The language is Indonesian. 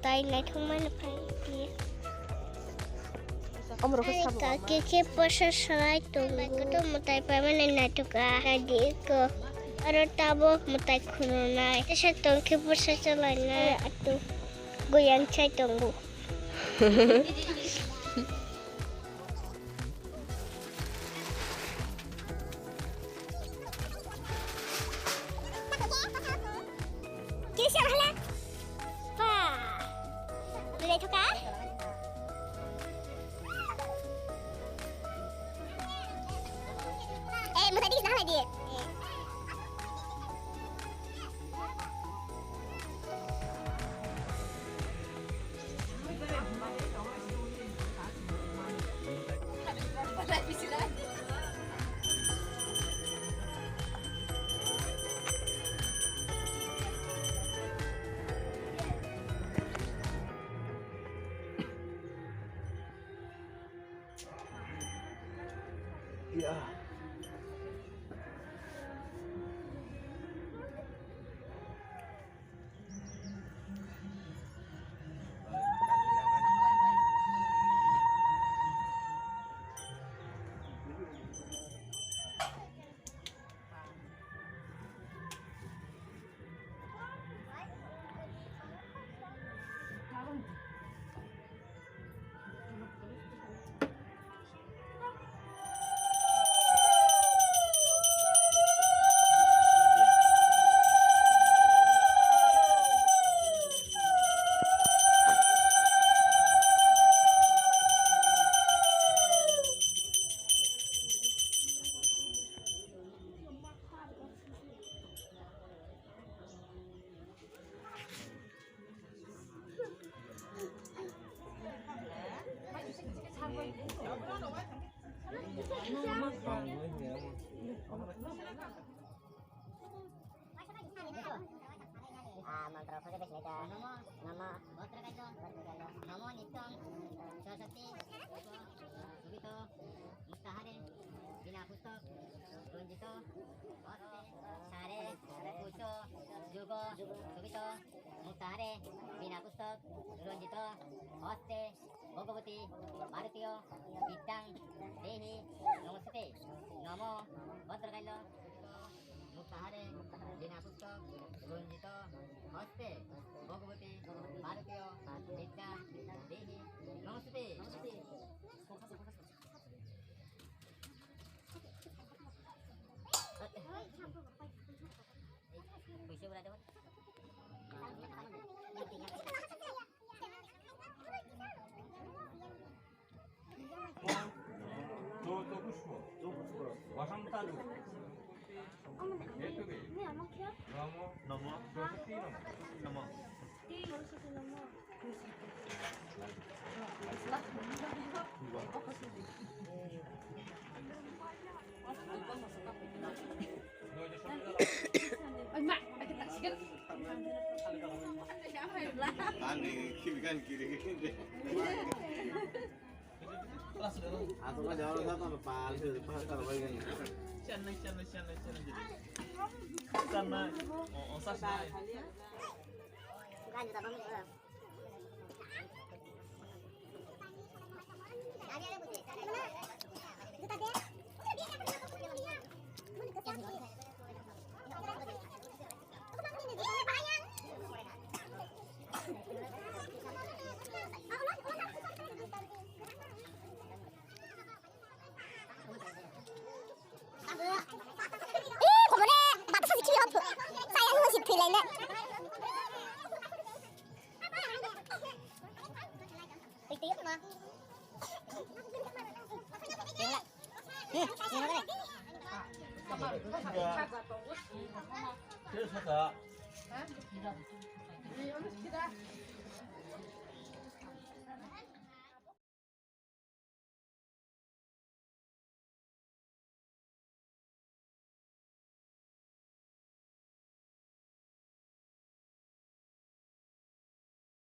tay này không may là phải đi. Ông rồi có sao Cái proses salah itu mutai paman na to ka hadi ko. Aro tabo mutai kuno na. Sa tong ke proses salah na atu goyang chai tunggu. Kisah lah. Wah. Boleh tu kah? Mau tadi sana dia. Iya. Mantra apa sih nama Namo Nitong Saraswati Sugito Mustahare Bina Pustok Runjito Oste Sare Puso Jugo Sugito Mustahare Bina Pustok Runjito Oste Bhagavati Bharatiyo Bidang Dehi Namaste Namo Bhadrakailo Mustahare Bina Pustok Runjito Oste Bhagavati Bharatiyo Bidang Dehi Namaste. Puisi berada apa? Atau nggak jauh satu paling itu kalau begini. Sana jadi. Sana osasna. Kan kita pamit lah. Ada putih. Kita dia. 그래서 가. Hah? Ini, kita.